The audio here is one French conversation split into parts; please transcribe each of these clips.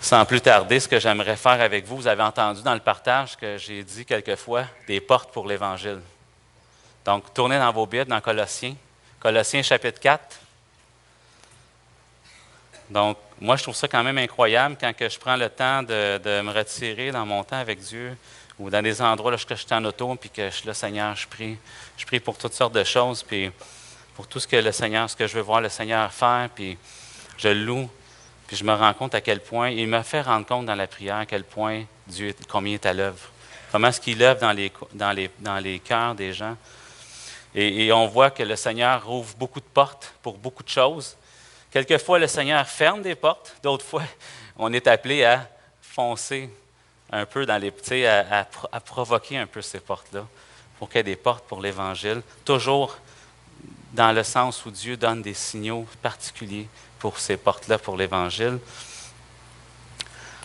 Sans plus tarder, ce que j'aimerais faire avec vous, vous avez entendu dans le partage que j'ai dit quelquefois des portes pour l'Évangile. Donc, tournez dans vos Bibles, dans Colossiens. Colossiens chapitre 4. Donc, moi, je trouve ça quand même incroyable quand que je prends le temps de me retirer dans mon temps avec Dieu ou dans des endroits là, que je suis en auto puis que je suis là, Seigneur, je prie. Je prie pour toutes sortes de choses, puis pour tout ce que le Seigneur, ce que je veux voir le Seigneur faire, puis je le loue. Puis je me rends compte à quel point, il me fait rendre compte dans la prière à quel point Dieu, combien il est à l'œuvre. Comment est-ce qu'il œuvre dans les cœurs des gens. Et on voit que le Seigneur ouvre beaucoup de portes pour beaucoup de choses. Quelquefois, le Seigneur ferme des portes. D'autres fois, on est appelé à foncer un peu dans les petits, à provoquer un peu ces portes-là pour qu'il y ait des portes pour l'Évangile. Toujours dans le sens où Dieu donne des signaux particuliers pour ces portes-là, pour l'Évangile.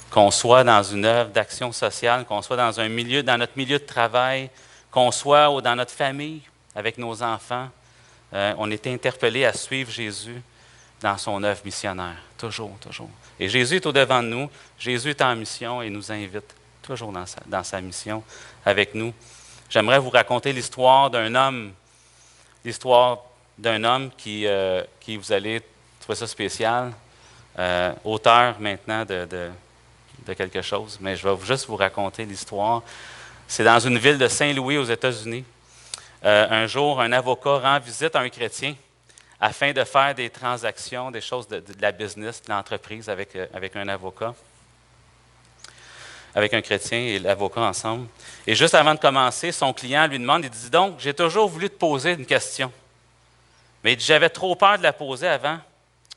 Qu'on soit dans une œuvre d'action sociale, qu'on soit dans notre milieu de travail, qu'on soit dans notre famille, avec nos enfants, on est interpellé à suivre Jésus dans son œuvre missionnaire. Toujours, toujours. Et Jésus est au-devant de nous. Jésus est en mission et nous invite toujours dans sa mission avec nous. J'aimerais vous raconter l'histoire d'un homme qui vous allez trouver ça spécial, auteur maintenant de quelque chose, mais je vais juste vous raconter l'histoire. C'est dans une ville de Saint-Louis aux États-Unis. Un jour, un avocat rend visite à un chrétien afin de faire des transactions, des choses de la business, de l'entreprise avec un avocat, avec un chrétien et l'avocat ensemble. Et juste avant de commencer, son client lui demande, il dit donc, j'ai toujours voulu te poser une question. Mais il dit, j'avais trop peur de la poser avant.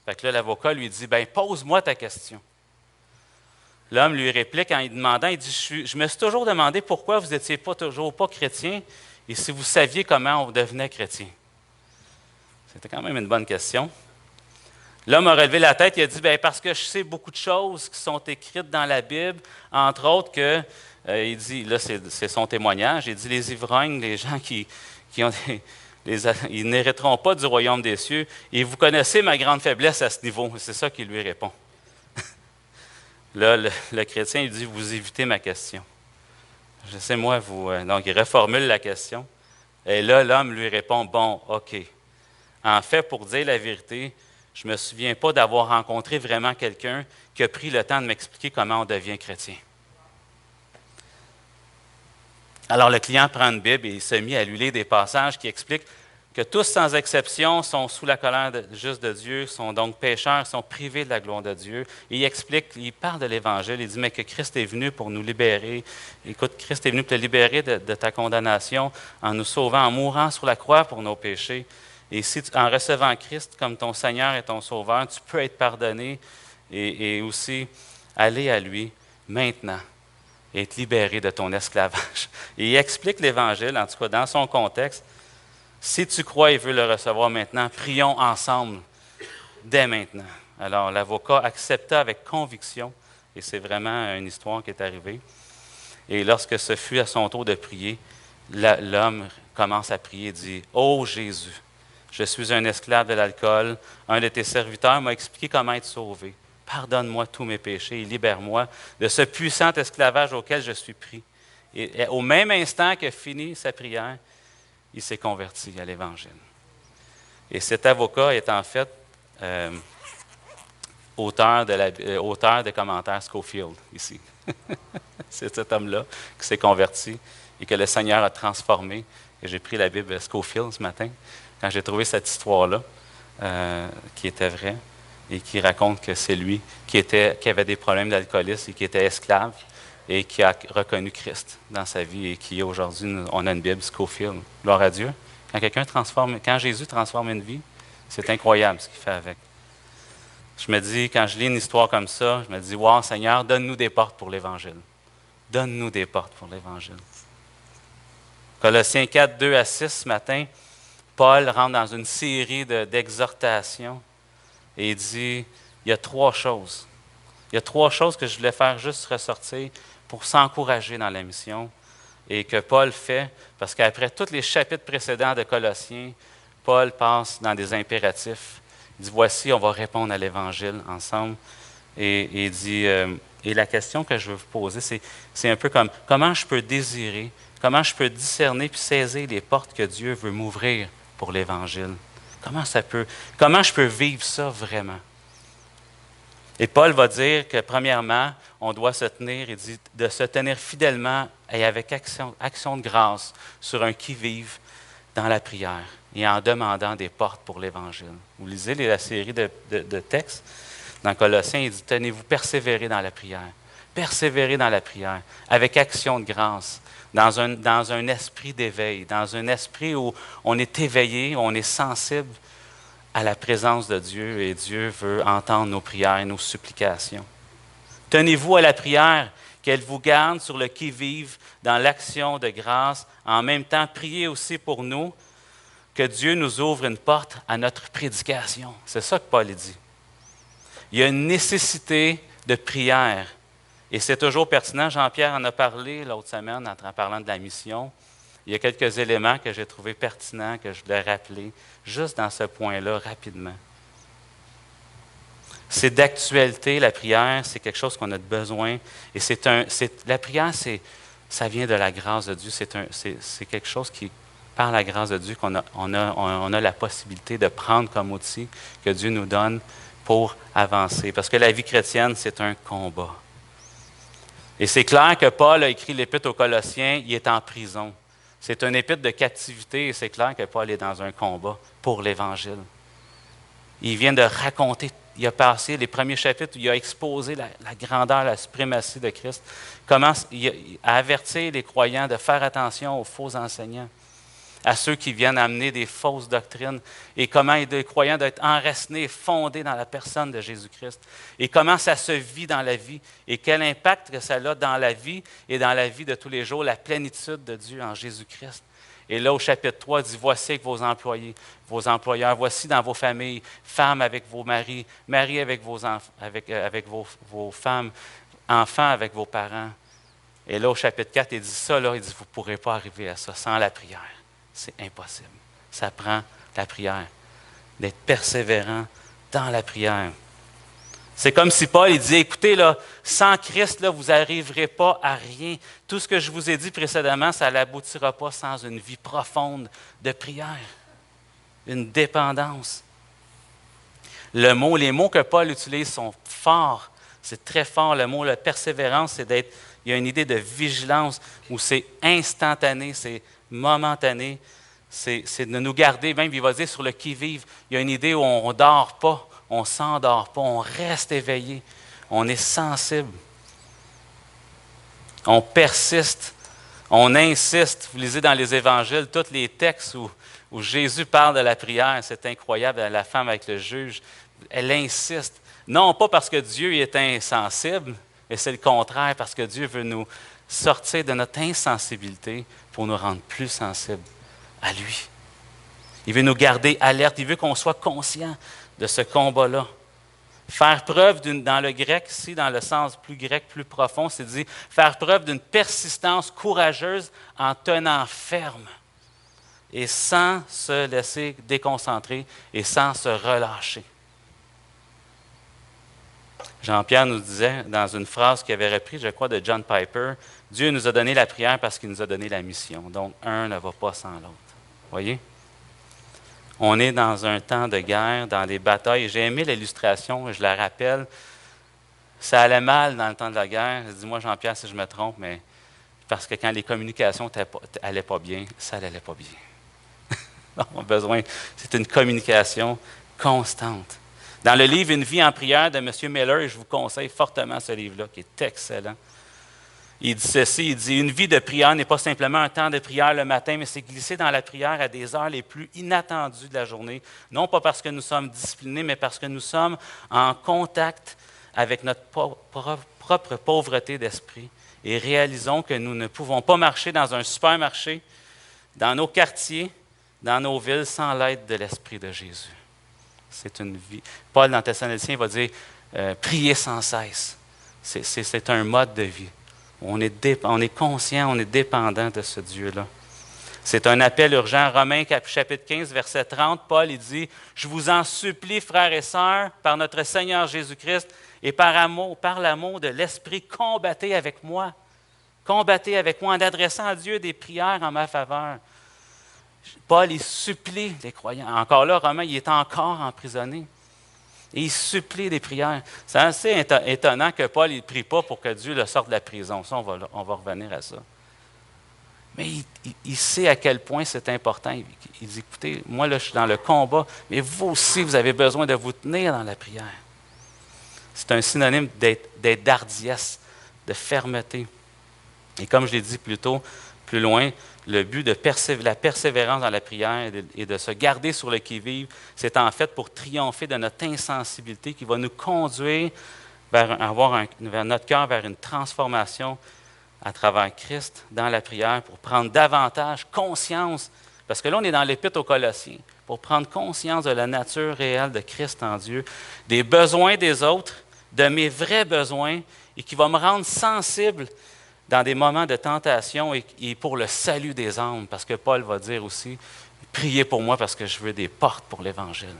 Fait que là, l'avocat lui dit, bien, pose-moi ta question. L'homme lui réplique en lui demandant, il dit, je me suis toujours demandé pourquoi vous n'étiez toujours pas chrétien et si vous saviez comment on devenait chrétien. C'était quand même une bonne question. L'homme a relevé la tête et a dit, bien, parce que je sais beaucoup de choses qui sont écrites dans la Bible, entre autres que, il dit, là c'est son témoignage, il dit, les ivrognes, les gens qui ont ils n'hériteront pas du royaume des cieux, et vous connaissez ma grande faiblesse à ce niveau. C'est ça qu'il lui répond. Là, le chrétien, il dit, vous évitez ma question. Je sais, moi, donc, il reformule la question. Et là, l'homme lui répond, bon, OK. En fait, pour dire la vérité, je ne me souviens pas d'avoir rencontré vraiment quelqu'un qui a pris le temps de m'expliquer comment on devient chrétien. Alors, le client prend une Bible et il se mit à lui lire des passages qui expliquent que tous, sans exception, sont sous la colère juste de Dieu, sont donc pécheurs, sont privés de la gloire de Dieu. Et il explique, il parle de l'Évangile, il dit, mais que Christ est venu pour nous libérer. Écoute, Christ est venu pour te libérer de ta condamnation en nous sauvant, en mourant sur la croix pour nos péchés. Et si, en recevant Christ comme ton Seigneur et ton Sauveur, tu peux être pardonné et aussi aller à lui maintenant et être libéré de ton esclavage. Et il explique l'Évangile, en tout cas dans son contexte. Si tu crois et veux le recevoir maintenant, prions ensemble dès maintenant. Alors, l'avocat accepta avec conviction, et c'est vraiment une histoire qui est arrivée. Et lorsque ce fut à son tour de prier, l'homme commence à prier et dit, « Ô Jésus, je suis un esclave de l'alcool, un de tes serviteurs m'a expliqué comment être sauvé. Pardonne-moi tous mes péchés et libère-moi de ce puissant esclavage auquel je suis pris. » Et au même instant qu'il a fini sa prière, il s'est converti à l'Évangile. Et cet avocat est en fait auteur des commentaires Scofield, ici. C'est cet homme-là qui s'est converti et que le Seigneur a transformé. Et j'ai pris la Bible Scofield ce matin, quand j'ai trouvé cette histoire-là, qui était vraie, et qui raconte que c'est lui qui avait des problèmes d'alcoolisme et qui était esclave, et qui a reconnu Christ dans sa vie et qui aujourd'hui, on a une Bible Scofield. Gloire à Dieu. Quand Jésus transforme une vie, c'est incroyable ce qu'il fait avec. Je me dis, quand je lis une histoire comme ça, je me dis, wow, Seigneur, donne-nous des portes pour l'Évangile. Donne-nous des portes pour l'Évangile. Colossiens 4, 2 à 6, ce matin, Paul rentre dans une série d'exhortations et il dit, il y a 3 choses. Il y a 3 choses que je voulais faire juste ressortir pour s'encourager dans la mission et que Paul fait, parce qu'après tous les chapitres précédents de Colossiens, Paul passe dans des impératifs. Il dit, voici, on va répondre à l'Évangile ensemble. Et il dit, Et la question que je veux vous poser, c'est un peu comme comment je peux désirer, comment je peux discerner puis saisir les portes que Dieu veut m'ouvrir pour l'Évangile? Comment je peux vivre ça vraiment? Et Paul va dire que, premièrement, on doit se tenir, il dit, de se tenir fidèlement et avec action de grâce sur un qui-vive dans la prière et en demandant des portes pour l'Évangile. Vous lisez la série de textes dans Colossiens, il dit, tenez-vous, persévérez dans la prière. Persévérez dans la prière, avec action de grâce, dans un esprit d'éveil, dans un esprit où on est éveillé, où on est sensible à la présence de Dieu et Dieu veut entendre nos prières, nos supplications. Tenez-vous à la prière, qu'elle vous garde sur le qui-vive dans l'action de grâce. En même temps, priez aussi pour nous que Dieu nous ouvre une porte à notre prédication. C'est ça que Paul dit. Il y a une nécessité de prière. Et c'est toujours pertinent. Jean-Pierre en a parlé l'autre semaine en parlant de la mission. Il y a quelques éléments que j'ai trouvés pertinents, que je voulais rappeler, juste dans ce point-là, rapidement. C'est d'actualité, la prière, c'est quelque chose qu'on a besoin. Et la prière, ça vient de la grâce de Dieu. C'est quelque chose qui, par la grâce de Dieu, qu'on a la possibilité de prendre comme outil que Dieu nous donne pour avancer. Parce que la vie chrétienne, c'est un combat. Et c'est clair que Paul a écrit l'Épître aux Colossiens, il est en prison. C'est un épître de captivité et c'est clair que Paul est dans un combat pour l'Évangile. Il vient de raconter, il a passé les premiers chapitres où il a exposé la grandeur, la suprématie de Christ. Commence à avertir les croyants de faire attention aux faux enseignants, à ceux qui viennent amener des fausses doctrines, et comment aider les croyants d'être enracinés, fondés dans la personne de Jésus-Christ, et comment ça se vit dans la vie, et quel impact que ça a dans la vie et dans la vie de tous les jours, la plénitude de Dieu en Jésus-Christ. Et là, au chapitre 3, il dit, voici avec vos employés, vos employeurs, voici dans vos familles, femmes avec vos maris, maris avec avec vos femmes, enfants avec vos parents. Et là, au chapitre 4, il dit ça, là, il dit, vous ne pourrez pas arriver à ça sans la prière. C'est impossible. Ça prend la prière, d'être persévérant dans la prière. C'est comme si Paul il dit, écoutez, là, sans Christ, là, vous n'arriverez pas à rien. Tout ce que je vous ai dit précédemment, ça n'aboutira pas sans une vie profonde de prière, une dépendance. Les mots que Paul utilise sont forts. C'est très fort. Le mot, la persévérance, c'est d'être, il y a une idée de vigilance où c'est instantané, c'est momentané, c'est de nous garder, même il va dire sur le qui-vive, il y a une idée où on ne dort pas, on ne s'endort pas, on reste éveillé, on est sensible, on persiste, on insiste. Vous lisez dans les évangiles tous les textes où Jésus parle de la prière, c'est incroyable, la femme avec le juge, elle insiste, non pas parce que Dieu est insensible, mais c'est le contraire, parce que Dieu veut nous sortir de notre insensibilité pour nous rendre plus sensibles à lui. Il veut nous garder alertes, il veut qu'on soit conscient de ce combat-là. Faire preuve dans le grec, ici, dans le sens plus grec, plus profond, c'est dire faire preuve d'une persistance courageuse en tenant ferme et sans se laisser déconcentrer et sans se relâcher. Jean-Pierre nous disait dans une phrase qu'il avait reprise, je crois, de John Piper, « Dieu nous a donné la prière parce qu'il nous a donné la mission. Donc, un ne va pas sans l'autre. » Voyez? On est dans un temps de guerre, dans des batailles. J'ai aimé l'illustration, je la rappelle. Ça allait mal dans le temps de la guerre. Dis-moi, Jean-Pierre, si je me trompe, mais parce que quand les communications n'allaient pas bien, ça n'allait pas bien. On a besoin, c'est une communication constante. Dans le livre « Une vie en prière » de M. Miller, et je vous conseille fortement ce livre-là, qui est excellent, il dit ceci, il dit « Une vie de prière n'est pas simplement un temps de prière le matin, mais c'est glisser dans la prière à des heures les plus inattendues de la journée, non pas parce que nous sommes disciplinés, mais parce que nous sommes en contact avec notre propre pauvreté d'esprit et réalisons que nous ne pouvons pas marcher dans un supermarché, dans nos quartiers, dans nos villes, sans l'aide de l'Esprit de Jésus. » C'est une vie. Paul, dans Thessaloniciens, va dire prier sans cesse. C'est un mode de vie. On est conscient, on est dépendant de ce Dieu-là. C'est un appel urgent. Romains chapitre 15, verset 30, Paul il dit « Je vous en supplie, frères et sœurs, par notre Seigneur Jésus-Christ Et par l'amour de l'Esprit, combattez avec moi. Combattez avec moi en adressant à Dieu des prières en ma faveur. Paul, il supplie les croyants. Encore là, Romain, il est encore emprisonné. Et il supplie des prières. C'est assez étonnant que Paul ne prie pas pour que Dieu le sorte de la prison. Ça, on va revenir à ça. Mais il sait à quel point c'est important. Il dit, écoutez, moi, là, je suis dans le combat, mais vous aussi, vous avez besoin de vous tenir dans la prière. C'est un synonyme d'être d'hardiesse, de fermeté. Et comme je l'ai dit plus tôt, plus loin, le but de la persévérance dans la prière et de se garder sur le qui-vive, c'est en fait pour triompher de notre insensibilité qui va nous conduire vers notre cœur vers une transformation à travers Christ dans la prière pour prendre davantage conscience, parce que là, on est dans l'Épître aux Colossiens, pour prendre conscience de la nature réelle de Christ en Dieu, des besoins des autres, de mes vrais besoins, et qui va me rendre sensible dans des moments de tentation et pour le salut des âmes, parce que Paul va dire aussi, priez pour moi parce que je veux des portes pour l'Évangile.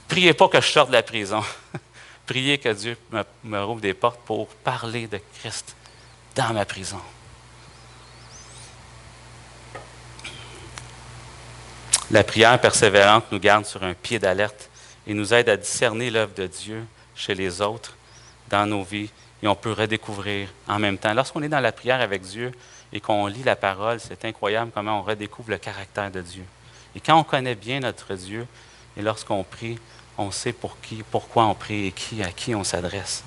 Priez pas que je sorte de la prison. Priez que Dieu me rouvre des portes pour parler de Christ dans ma prison. La prière persévérante nous garde sur un pied d'alerte et nous aide à discerner l'œuvre de Dieu chez les autres, dans nos vies, et on peut redécouvrir en même temps. Lorsqu'on est dans la prière avec Dieu et qu'on lit la parole, c'est incroyable comment on redécouvre le caractère de Dieu. Et quand on connaît bien notre Dieu, et lorsqu'on prie, on sait pourquoi on prie et à qui on s'adresse.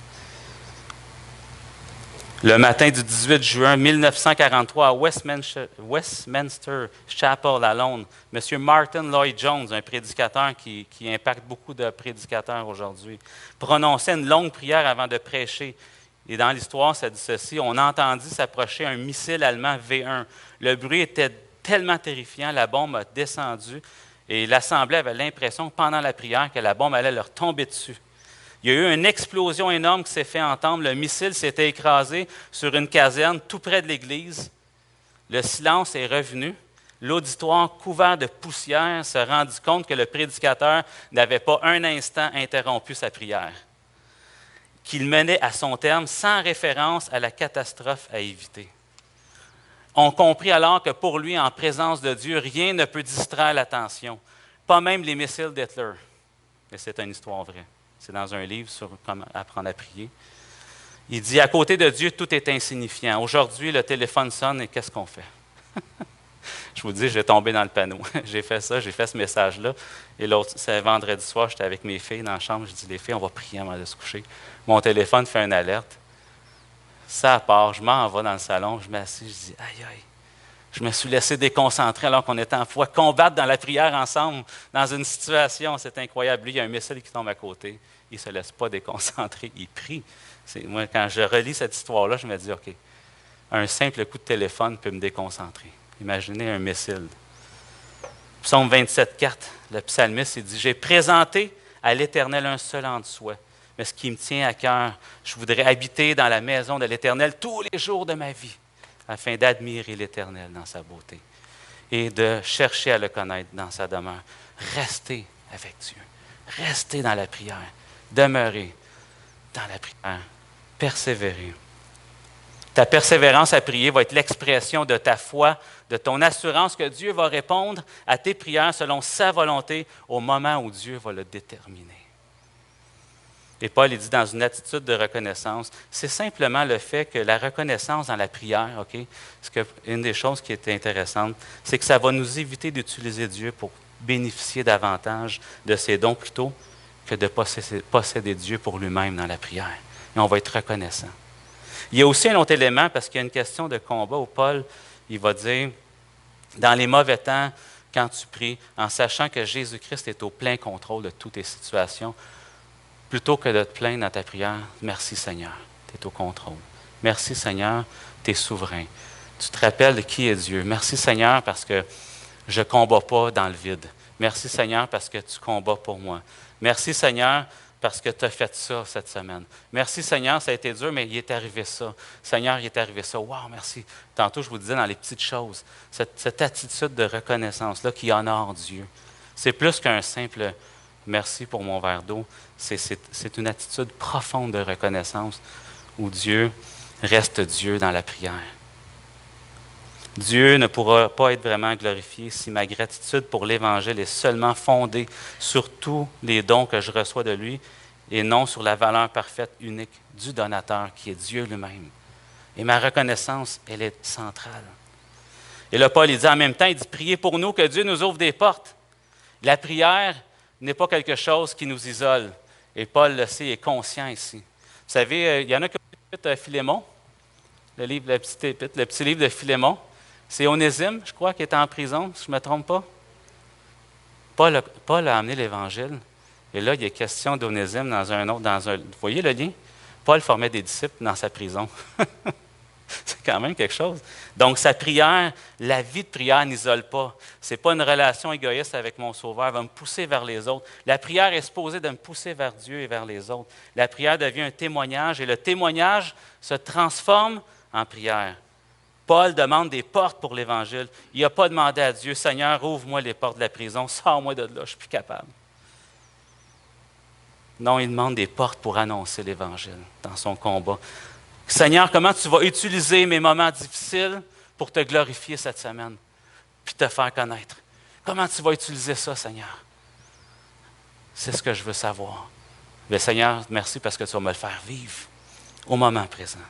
Le matin du 18 juin 1943, à Westminster Chapel, à Londres, M. Martin Lloyd-Jones, un prédicateur qui impacte beaucoup de prédicateurs aujourd'hui, prononçait une longue prière avant de prêcher. Et dans l'histoire, ça dit ceci, on entendit s'approcher un missile allemand V1. Le bruit était tellement terrifiant, la bombe a descendu et l'Assemblée avait l'impression pendant la prière que la bombe allait leur tomber dessus. Il y a eu une explosion énorme qui s'est fait entendre. Le missile s'était écrasé sur une caserne tout près de l'église. Le silence est revenu. L'auditoire, couvert de poussière, se rendit compte que le prédicateur n'avait pas un instant interrompu sa prière, qu'il menait à son terme sans référence à la catastrophe à éviter. On comprit alors que pour lui, en présence de Dieu, rien ne peut distraire l'attention, pas même les missiles d'Hitler. Mais c'est une histoire vraie. C'est dans un livre sur comment apprendre à prier. Il dit, à côté de Dieu, tout est insignifiant. Aujourd'hui, le téléphone sonne et qu'est-ce qu'on fait? Je vous dis, j'ai tombé dans le panneau. J'ai fait ça, j'ai fait ce message-là. Et l'autre, c'est vendredi soir, j'étais avec mes filles dans la chambre. Je dis, les filles, on va prier avant de se coucher. Mon téléphone fait une alerte. Ça part, je m'en vais dans le salon, je m'assieds, je dis, aïe, aïe. Je me suis laissé déconcentrer alors qu'on était en foi, combattre dans la prière ensemble, dans une situation, c'est incroyable. Lui, il y a un missile qui tombe à côté, il ne se laisse pas déconcentrer, il prie. Moi, quand je relis cette histoire-là, je me dis, OK, un simple coup de téléphone peut me déconcentrer. Imaginez un missile. Psaume 27,4, le psalmiste, il dit, « J'ai présenté à l'Éternel un seul en soi, mais ce qui me tient à cœur, je voudrais habiter dans la maison de l'Éternel tous les jours de ma vie, afin d'admirer l'Éternel dans sa beauté et de chercher à le connaître dans sa demeure. » Restez avec Dieu. Restez dans la prière. Demeurez dans la prière. Persévérez. Ta persévérance à prier va être l'expression de ta foi, de ton assurance que Dieu va répondre à tes prières selon sa volonté au moment où Dieu va le déterminer. Et Paul il dit dans une attitude de reconnaissance, c'est simplement le fait que la reconnaissance dans la prière, une des choses qui est intéressante, c'est que ça va nous éviter d'utiliser Dieu pour bénéficier davantage de ses dons plutôt que de posséder Dieu pour lui-même dans la prière. Et on va être reconnaissant. Il y a aussi un autre élément, parce qu'il y a une question de combat où Paul, il va dire, dans les mauvais temps, quand tu pries, en sachant que Jésus-Christ est au plein contrôle de toutes tes situations, plutôt que de te plaindre dans ta prière, merci Seigneur, tu es au contrôle. Merci Seigneur, tu es souverain. Tu te rappelles de qui est Dieu. Merci Seigneur parce que je ne combats pas dans le vide. Merci Seigneur parce que tu combats pour moi. Merci Seigneur parce que tu as fait ça cette semaine. Merci Seigneur, ça a été dur, mais il est arrivé ça. Seigneur, il est arrivé ça. Wow, merci. Tantôt, je vous disais dans les petites choses, cette attitude de reconnaissance-là qui honore Dieu. C'est plus qu'un simple merci pour mon verre d'eau. C'est une attitude profonde de reconnaissance où Dieu reste Dieu dans la prière. Dieu ne pourra pas être vraiment glorifié si ma gratitude pour l'Évangile est seulement fondée sur tous les dons que je reçois de lui et non sur la valeur parfaite, unique du donateur qui est Dieu lui-même. Et ma reconnaissance, elle est centrale. Et là, Paul, il dit en même temps, il dit, priez pour nous que Dieu nous ouvre des portes. La prière n'est pas quelque chose qui nous isole. Et Paul le sait, il est conscient ici. Vous savez, il y en a qui ont lu Philémon, le petit livre de Philémon. C'est Onésime, je crois, qui était en prison, si je ne me trompe pas. Paul a amené l'Évangile. Et là, il est question d'Onésime vous voyez le lien? Paul formait des disciples dans sa prison. C'est quand même quelque chose. Donc, sa prière, la vie de prière n'isole pas. Ce n'est pas une relation égoïste avec mon Sauveur, elle va me pousser vers les autres. La prière est supposée de me pousser vers Dieu et vers les autres. La prière devient un témoignage et le témoignage se transforme en prière. Paul demande des portes pour l'Évangile. Il n'a pas demandé à Dieu, Seigneur, ouvre-moi les portes de la prison, sors-moi de là, je ne suis plus capable. Non, il demande des portes pour annoncer l'Évangile dans son combat. Seigneur, comment tu vas utiliser mes moments difficiles pour te glorifier cette semaine, puis te faire connaître? Comment tu vas utiliser ça, Seigneur? C'est ce que je veux savoir. Mais Seigneur, merci parce que tu vas me le faire vivre au moment présent.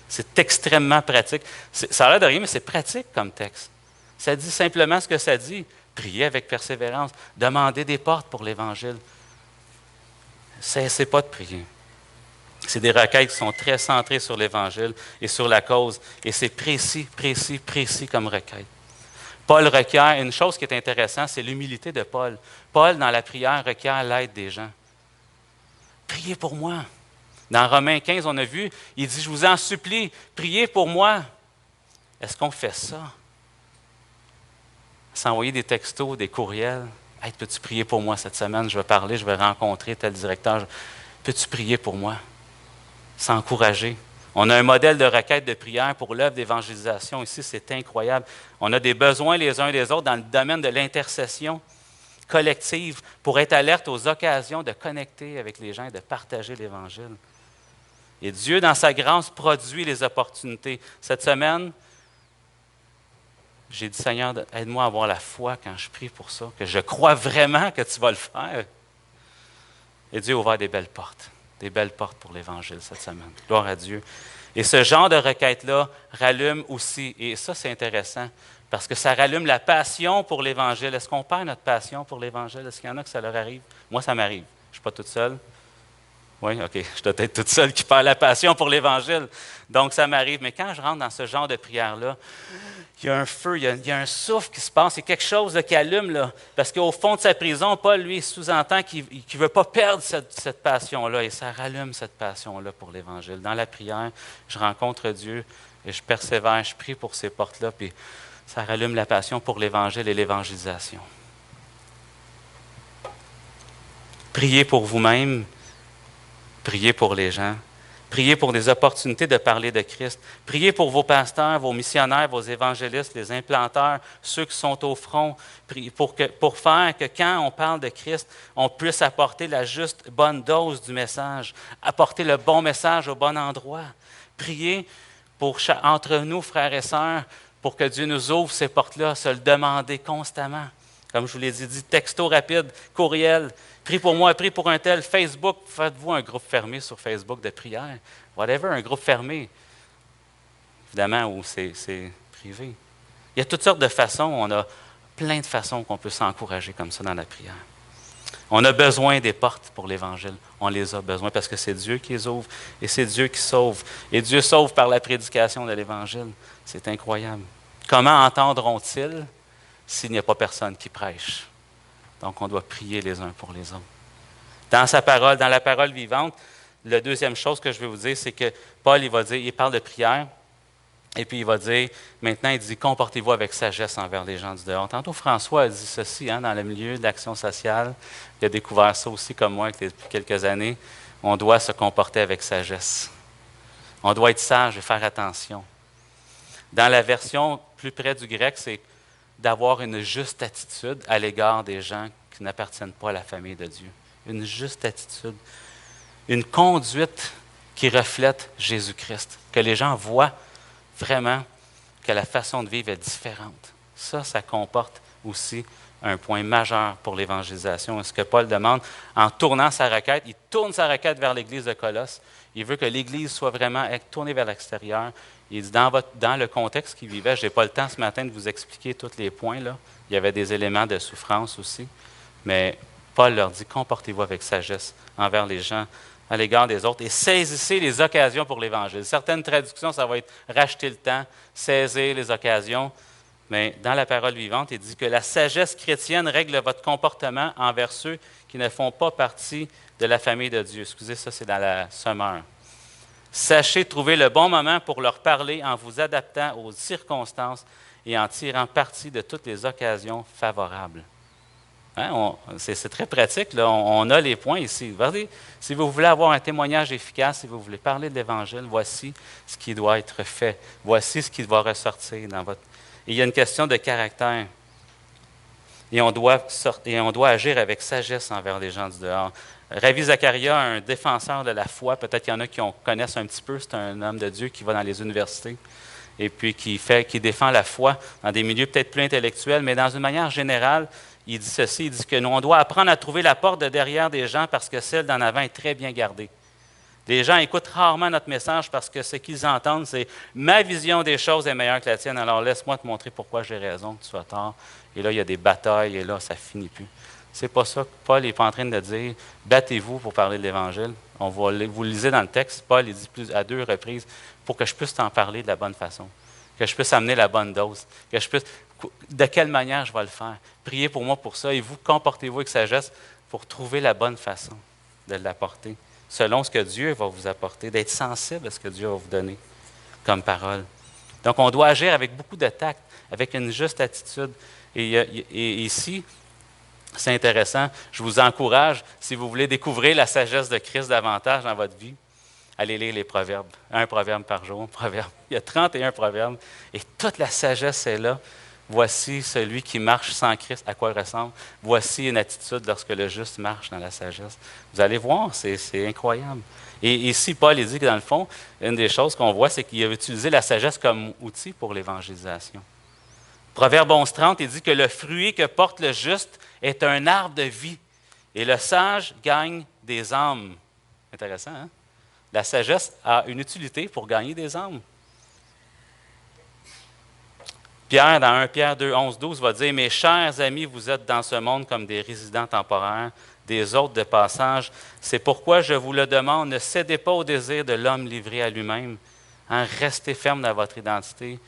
C'est extrêmement pratique. Ça a l'air de rien, mais c'est pratique comme texte. Ça dit simplement ce que ça dit. Priez avec persévérance. Demandez des portes pour l'Évangile. Cessez pas de prier. C'est des requêtes qui sont très centrées sur l'Évangile et sur la cause. Et c'est précis, précis, précis comme requête. Paul requiert, une chose qui est intéressante, c'est l'humilité de Paul. Paul, dans la prière, requiert l'aide des gens. Priez pour moi. Dans Romains 15, on a vu, il dit, je vous en supplie, priez pour moi. Est-ce qu'on fait ça? S'envoyer des textos, des courriels. Hey, peux-tu prier pour moi cette semaine? Je vais parler, je vais rencontrer tel directeur. Peux-tu prier pour moi? S'encourager. On a un modèle de requête de prière pour l'œuvre d'évangélisation ici, c'est incroyable. On a des besoins les uns des autres dans le domaine de l'intercession collective pour être alerte aux occasions de connecter avec les gens et de partager l'Évangile. Et Dieu, dans sa grâce, produit les opportunités. Cette semaine, j'ai dit, Seigneur, aide-moi à avoir la foi quand je prie pour ça, que je crois vraiment que tu vas le faire. Et Dieu a ouvert des belles portes pour l'Évangile cette semaine. Gloire à Dieu. Et ce genre de requête-là rallume aussi, et ça c'est intéressant, parce que ça rallume la passion pour l'Évangile. Est-ce qu'on perd notre passion pour l'Évangile? Est-ce qu'il y en a que ça leur arrive? Moi, ça m'arrive. Je ne suis pas toute seule. Oui, OK, je dois être toute seule qui perd la passion pour l'Évangile. Donc, ça m'arrive. Mais quand je rentre dans ce genre de prière-là, il y a un feu, il y a un souffle qui se passe, il y a quelque chose là, qui allume. Là, parce qu'au fond de sa prison, Paul, lui, sous-entend qu'il ne veut pas perdre cette passion-là. Et ça rallume cette passion-là pour l'Évangile. Dans la prière, je rencontre Dieu et je persévère, je prie pour ces portes-là, puis ça rallume la passion pour l'Évangile et l'évangélisation. Priez pour vous-même. Priez pour les gens. Priez pour des opportunités de parler de Christ. Priez pour vos pasteurs, vos missionnaires, vos évangélistes, les implanteurs, ceux qui sont au front, pour faire que quand on parle de Christ, on puisse apporter la juste bonne dose du message, apporter le bon message au bon endroit. Priez entre nous, frères et sœurs, pour que Dieu nous ouvre ces portes-là, se le demander constamment. Comme je vous l'ai dit, texto rapide, courriel. Prie pour moi, prie pour un tel. Facebook, faites-vous un groupe fermé sur Facebook de prière. Whatever, un groupe fermé. Évidemment, où c'est privé. Il y a toutes sortes de façons. On a plein de façons qu'on peut s'encourager comme ça dans la prière. On a besoin des portes pour l'Évangile. On les a besoin parce que c'est Dieu qui les ouvre et c'est Dieu qui sauve. Et Dieu sauve par la prédication de l'Évangile. C'est incroyable. Comment entendront-ils s'il n'y a pas personne qui prêche? Donc, on doit prier les uns pour les autres. Dans sa parole, dans la parole vivante, la deuxième chose que je vais vous dire, c'est que Paul, il parle de prière, et puis il va dire, maintenant, il dit, comportez-vous avec sagesse envers les gens du dehors. Tantôt, François a dit ceci, dans le milieu de l'action sociale, il a découvert ça aussi comme moi depuis quelques années, on doit se comporter avec sagesse. On doit être sage et faire attention. Dans la version plus près du grec, c'est d'avoir une juste attitude à l'égard des gens qui n'appartiennent pas à la famille de Dieu. Une juste attitude, une conduite qui reflète Jésus-Christ, que les gens voient vraiment que la façon de vivre est différente. Ça comporte aussi un point majeur pour l'évangélisation. Ce que Paul demande en tournant sa requête, il tourne sa requête vers l'Église de Colosse. Il veut que l'Église soit vraiment tournée vers l'extérieur. Il dit dans le contexte qu'il vivait, je n'ai pas le temps ce matin de vous expliquer tous les points, là. Il y avait des éléments de souffrance aussi. Mais Paul leur dit, comportez-vous avec sagesse envers les gens, à l'égard des autres, et saisissez les occasions pour l'Évangile. Certaines traductions, ça va être racheter le temps, saisir les occasions. Mais dans la parole vivante, il dit que la sagesse chrétienne règle votre comportement envers ceux qui ne font pas partie de la famille de Dieu. Excusez, ça c'est dans la Sommeur. Sachez trouver le bon moment pour leur parler en vous adaptant aux circonstances et en tirant parti de toutes les occasions favorables. Hein, c'est très pratique, là. On a les points ici. Regardez, si vous voulez avoir un témoignage efficace, si vous voulez parler de l'Évangile, voici ce qui doit être fait. Voici ce qui doit ressortir dans votre... Et il y a une question de caractère. Et on doit agir avec sagesse envers les gens du dehors. Ravi Zacharias, un défenseur de la foi, peut-être qu'il y en a qui connaissent un petit peu, c'est un homme de Dieu qui va dans les universités et puis qui défend la foi dans des milieux peut-être plus intellectuels, mais dans une manière générale, il dit ceci, il dit que nous, on doit apprendre à trouver la porte de derrière des gens parce que celle d'en avant est très bien gardée. Les gens écoutent rarement notre message parce que ce qu'ils entendent, c'est « ma vision des choses est meilleure que la tienne, alors laisse-moi te montrer pourquoi j'ai raison, que tu sois tort. » Et là, il y a des batailles, et là, ça ne finit plus. C'est pas ça que Paul n'est pas en train de dire « battez-vous pour parler de l'Évangile ». Vous le lisez dans le texte, Paul il dit à 2 reprises « pour que je puisse t'en parler de la bonne façon, que je puisse amener la bonne dose, que je puisse... De quelle manière je vais le faire? Priez pour moi pour ça, et vous, comportez-vous avec sagesse pour trouver la bonne façon de l'apporter. » Selon ce que Dieu va vous apporter, d'être sensible à ce que Dieu va vous donner comme parole. Donc, on doit agir avec beaucoup de tact, avec une juste attitude. Et ici, c'est intéressant, je vous encourage, si vous voulez découvrir la sagesse de Christ davantage dans votre vie, allez lire les proverbes. Un proverbe par jour, proverbe. Il y a 31 proverbes, et toute la sagesse est là. Voici celui qui marche sans Christ, à quoi il ressemble. Voici une attitude lorsque le juste marche dans la sagesse. Vous allez voir, c'est incroyable. Et ici, Paul il dit que dans le fond, une des choses qu'on voit, c'est qu'il a utilisé la sagesse comme outil pour l'évangélisation. Proverbe 11:30, il dit que le fruit que porte le juste est un arbre de vie, et le sage gagne des âmes. Intéressant, hein? La sagesse a une utilité pour gagner des âmes. Pierre, dans 1 Pierre 2, 11, 12, va dire « Mes chers amis, vous êtes dans ce monde comme des résidents temporaires, des hôtes de passage. C'est pourquoi je vous le demande, ne cédez pas au désir de l'homme livré à lui-même. Hein, restez ferme dans votre identité,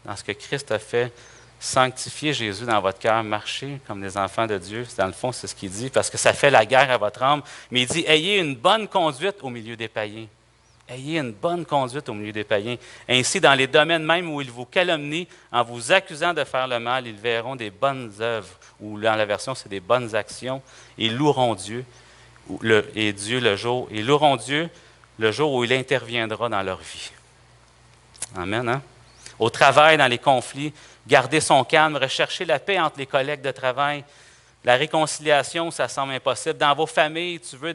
dans ce que Christ a fait. Sanctifiez Jésus dans votre cœur, marchez comme des enfants de Dieu. » Dans le fond, c'est ce qu'il dit, parce que ça fait la guerre à votre âme. Mais il dit « Ayez une bonne conduite au milieu des païens. » Ayez une bonne conduite au milieu des païens. Ainsi, dans les domaines même où ils vous calomnient, en vous accusant de faire le mal, ils verront des bonnes œuvres, ou dans la version, c'est des bonnes actions, et loueront Dieu, et loueront Dieu le jour où il interviendra dans leur vie. Amen. Hein? Au travail, dans les conflits, garder son calme, rechercher la paix entre les collègues de travail. La réconciliation, ça semble impossible. Dans vos familles, tu veux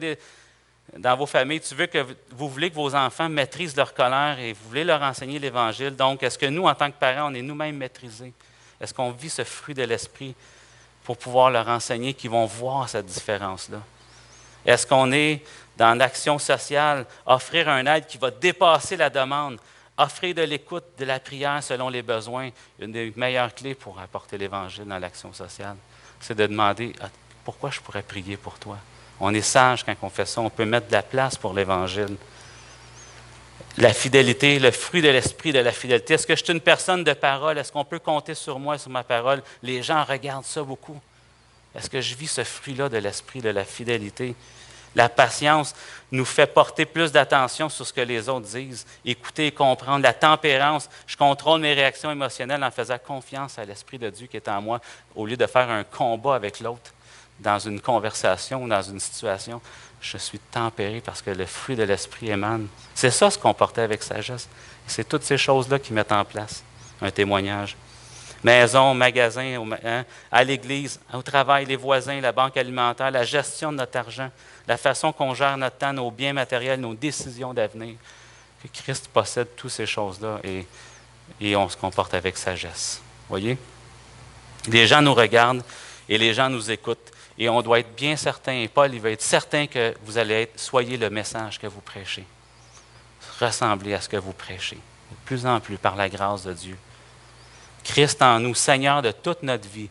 que vous voulez que vos enfants maîtrisent leur colère et vous voulez leur enseigner l'Évangile. Donc, est-ce que nous, en tant que parents, on est nous-mêmes maîtrisés? Est-ce qu'on vit ce fruit de l'Esprit pour pouvoir leur enseigner qu'ils vont voir cette différence-là? Est-ce qu'on est dans l'action sociale, offrir un aide qui va dépasser la demande, offrir de l'écoute, de la prière selon les besoins? Une des meilleures clés pour apporter l'Évangile dans l'action sociale, c'est de demander « Pourquoi je pourrais prier pour toi? » On est sage quand on fait ça. On peut mettre de la place pour l'Évangile. La fidélité, le fruit de l'esprit de la fidélité. Est-ce que je suis une personne de parole? Est-ce qu'on peut compter sur moi, sur ma parole? Les gens regardent ça beaucoup. Est-ce que je vis ce fruit-là de l'esprit de la fidélité? La patience nous fait porter plus d'attention sur ce que les autres disent. Écouter et comprendre. La tempérance, je contrôle mes réactions émotionnelles en faisant confiance à l'Esprit de Dieu qui est en moi, au lieu de faire un combat avec l'autre. Dans une conversation ou dans une situation, je suis tempéré parce que le fruit de l'Esprit émane. C'est ça se comporter avec sagesse. C'est toutes ces choses-là qui mettent en place un témoignage. Maison, magasin, à l'église, au travail, les voisins, la banque alimentaire, la gestion de notre argent, la façon qu'on gère notre temps, nos biens matériels, nos décisions d'avenir. Que Christ possède toutes ces choses-là et on se comporte avec sagesse. Voyez? Les gens nous regardent et les gens nous écoutent. Et on doit être bien certain, et Paul, il va être certain que vous allez être, soyez le message que vous prêchez. Ressemblez à ce que vous prêchez, de plus en plus par la grâce de Dieu. Christ en nous, Seigneur de toute notre vie,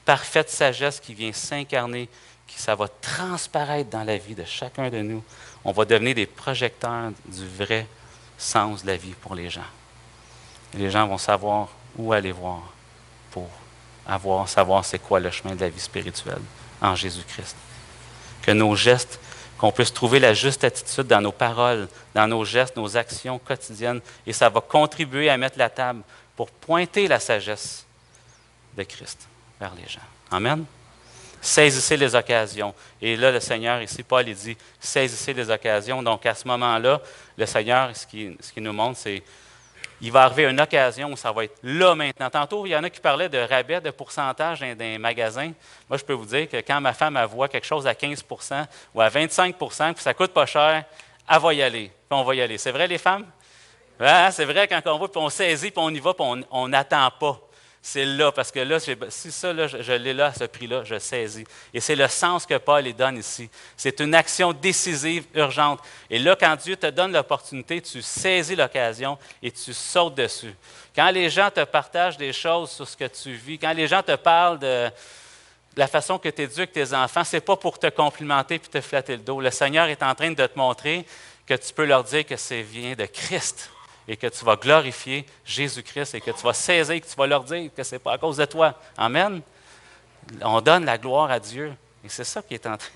parfaite sagesse qui vient s'incarner, ça va transparaître dans la vie de chacun de nous. On va devenir des projecteurs du vrai sens de la vie pour les gens. Et les gens vont savoir où aller voir pour savoir c'est quoi le chemin de la vie spirituelle en Jésus-Christ. Que nos gestes, qu'on puisse trouver la juste attitude dans nos paroles, dans nos gestes, nos actions quotidiennes, et ça va contribuer à mettre la table pour pointer la sagesse de Christ vers les gens. Amen? Saisissez les occasions. Et là, le Seigneur, ici, Paul, il dit, saisissez les occasions. Donc, à ce moment-là, le Seigneur, ce qu'il nous montre, c'est il va arriver une occasion où ça va être là maintenant. Tantôt, il y en a qui parlaient de rabais, de pourcentage dans des magasins. Moi, je peux vous dire que quand ma femme elle voit quelque chose à 15 ou à 25 puis ça ne coûte pas cher, elle va y aller. Puis on va y aller. C'est vrai, les femmes? Ouais, c'est vrai, quand on va, puis on saisit, puis on y va, puis on n'attend pas. C'est là, parce que là, si ça, là, je l'ai là, à ce prix-là, je saisis. Et c'est le sens que Paul lui donne ici. C'est une action décisive, urgente. Et là, quand Dieu te donne l'opportunité, tu saisis l'occasion et tu sautes dessus. Quand les gens te partagent des choses sur ce que tu vis, quand les gens te parlent de la façon que tu éduques tes enfants, ce n'est pas pour te complimenter et te flatter le dos. Le Seigneur est en train de te montrer que tu peux leur dire que c'est vient de Christ. Et que tu vas glorifier Jésus-Christ et que tu vas saisir, que tu vas leur dire que ce n'est pas à cause de toi. Amen. On donne la gloire à Dieu. Et c'est ça qui est en train.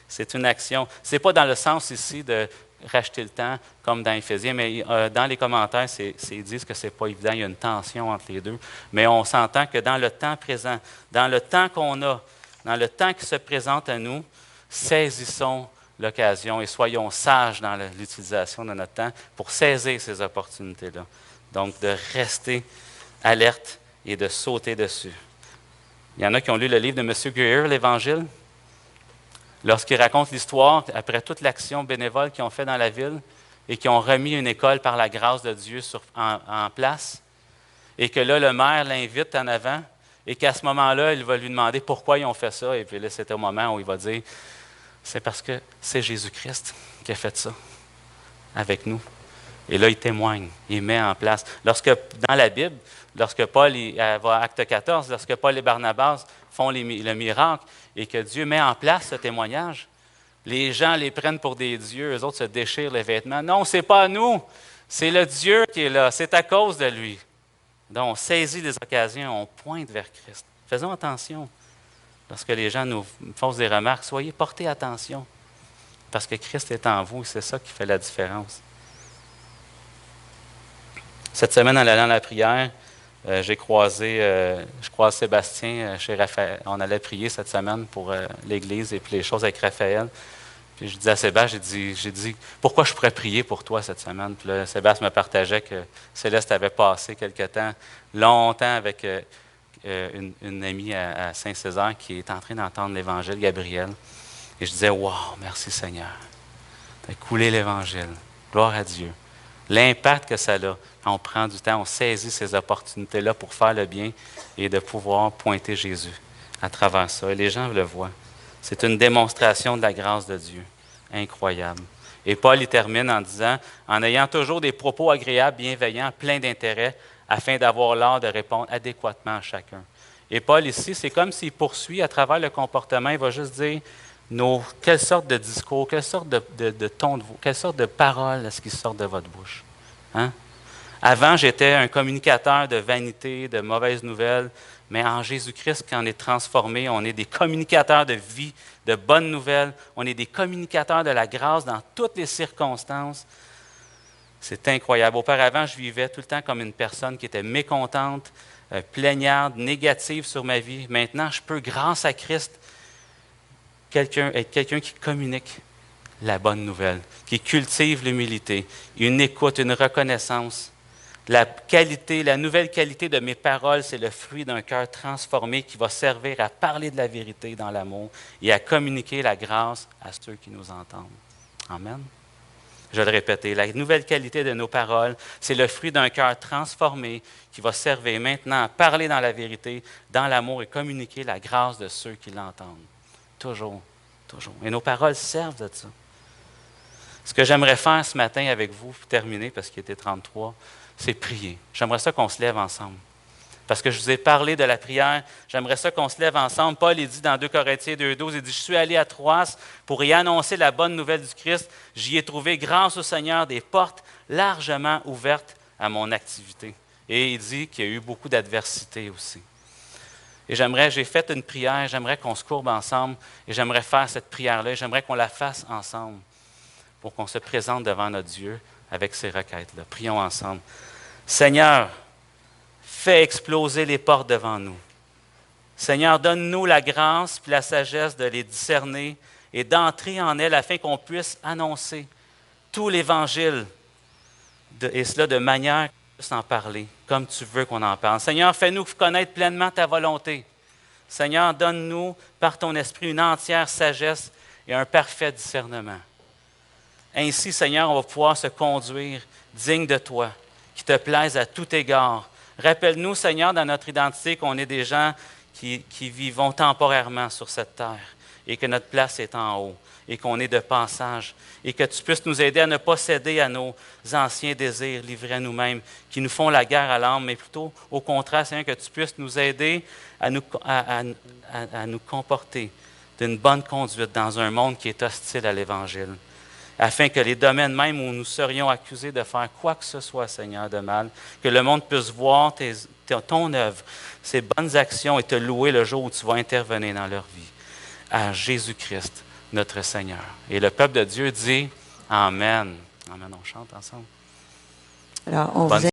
C'est une action. Ce n'est pas dans le sens ici de racheter le temps, comme dans Éphésiens, mais dans les commentaires, ils disent que ce n'est pas évident. Il y a une tension entre les deux. Mais on s'entend que dans le temps présent, dans le temps qu'on a, dans le temps qui se présente à nous, saisissons l'occasion et soyons sages dans l'utilisation de notre temps pour saisir ces opportunités-là. Donc, de rester alerte et de sauter dessus. Il y en a qui ont lu le livre de M. Greer, l'Évangile. Lorsqu'il raconte l'histoire, après toute l'action bénévole qu'ils ont fait dans la ville et qui ont remis une école par la grâce de Dieu en place, et que là, le maire l'invite en avant, et qu'à ce moment-là, il va lui demander pourquoi ils ont fait ça. Et puis là, c'est au moment où il va dire c'est parce que c'est Jésus-Christ qui a fait ça avec nous. Et là, il témoigne, il met en place. Lorsque, dans la Bible, lorsque Paul va à Acte 14, lorsque Paul et Barnabas font le miracle et que Dieu met en place ce témoignage, les gens les prennent pour des dieux, eux autres se déchirent les vêtements. Non, ce n'est pas nous, c'est le Dieu qui est là, c'est à cause de lui. Donc, on saisit les occasions, on pointe vers Christ. Faisons attention. Lorsque les gens nous font des remarques, soyez portés attention. Parce que Christ est en vous, c'est ça qui fait la différence. Cette semaine, en allant à la prière, je croise Sébastien chez Raphaël. On allait prier cette semaine pour l'Église et puis les choses avec Raphaël. Puis je dis à Sébastien, j'ai dit, pourquoi je pourrais prier pour toi cette semaine? Puis là, Sébastien me partageait que Céleste avait passé quelque temps, longtemps avec une amie à Saint-Césaire qui est en train d'entendre l'Évangile, Gabrielle. Et je disais, wow, merci Seigneur. Tu as coulé l'Évangile. Gloire à Dieu. L'impact que ça a, quand on prend du temps, on saisit ces opportunités-là pour faire le bien et de pouvoir pointer Jésus à travers ça. Et les gens le voient. C'est une démonstration de la grâce de Dieu. Incroyable. Et Paul y termine en disant, en ayant toujours des propos agréables, bienveillants, pleins d'intérêt, afin d'avoir l'art de répondre adéquatement à chacun. Et Paul ici, c'est comme s'il poursuit à travers le comportement, il va juste dire quelle sorte de discours, quelle sorte de ton de voix, quelle sorte de paroles est-ce qui sort de votre bouche. Hein? Avant, j'étais un communicateur de vanité, de mauvaises nouvelles, mais en Jésus-Christ, quand on est transformé, on est des communicateurs de vie, de bonnes nouvelles, on est des communicateurs de la grâce dans toutes les circonstances. C'est incroyable. Auparavant, je vivais tout le temps comme une personne qui était mécontente, plaignarde, négative sur ma vie. Maintenant, je peux, grâce à Christ, être quelqu'un qui communique la bonne nouvelle, qui cultive l'humilité, une écoute, une reconnaissance, La nouvelle qualité de mes paroles, c'est le fruit d'un cœur transformé qui va servir à parler de la vérité dans l'amour et à communiquer la grâce à ceux qui nous entendent. Amen. Je vais le répéter, la nouvelle qualité de nos paroles, c'est le fruit d'un cœur transformé qui va servir maintenant à parler dans la vérité, dans l'amour et communiquer la grâce de ceux qui l'entendent. Toujours, toujours. Et nos paroles servent de ça. Ce que j'aimerais faire ce matin avec vous, pour terminer, parce qu'il était 33, c'est prier. J'aimerais ça qu'on se lève ensemble. Parce que je vous ai parlé de la prière, j'aimerais ça qu'on se lève ensemble. Paul, il dit dans 2 Corinthiens 2,12, il dit « Je suis allé à Troas pour y annoncer la bonne nouvelle du Christ. J'y ai trouvé, grâce au Seigneur, des portes largement ouvertes à mon activité. » Et il dit qu'il y a eu beaucoup d'adversité aussi. Et j'ai fait une prière, j'aimerais qu'on se courbe ensemble, et j'aimerais faire cette prière-là, et j'aimerais qu'on la fasse ensemble pour qu'on se présente devant notre Dieu avec ces requêtes-là. Prions ensemble. Seigneur, fais exploser les portes devant nous. Seigneur, donne-nous la grâce et la sagesse de les discerner et d'entrer en elles afin qu'on puisse annoncer tout l'Évangile, et cela de manière qu'on puisse en parler, comme tu veux qu'on en parle. Seigneur, fais-nous connaître pleinement ta volonté. Seigneur, donne-nous par ton esprit une entière sagesse et un parfait discernement. Ainsi, Seigneur, on va pouvoir se conduire digne de toi, qui te plaise à tout égard. Rappelle-nous, Seigneur, dans notre identité, qu'on est des gens qui vivons temporairement sur cette terre et que notre place est en haut et qu'on est de passage et que tu puisses nous aider à ne pas céder à nos anciens désirs livrés à nous-mêmes qui nous font la guerre à l'âme, mais plutôt au contraire, Seigneur, que tu puisses nous aider à nous comporter d'une bonne conduite dans un monde qui est hostile à l'Évangile, afin que les domaines même où nous serions accusés de faire quoi que ce soit, Seigneur, de mal, que le monde puisse voir ton œuvre, ces bonnes actions et te louer le jour où tu vas intervenir dans leur vie. À Jésus-Christ, notre Seigneur. Et le peuple de Dieu dit Amen. Amen. On chante ensemble. Alors, on vous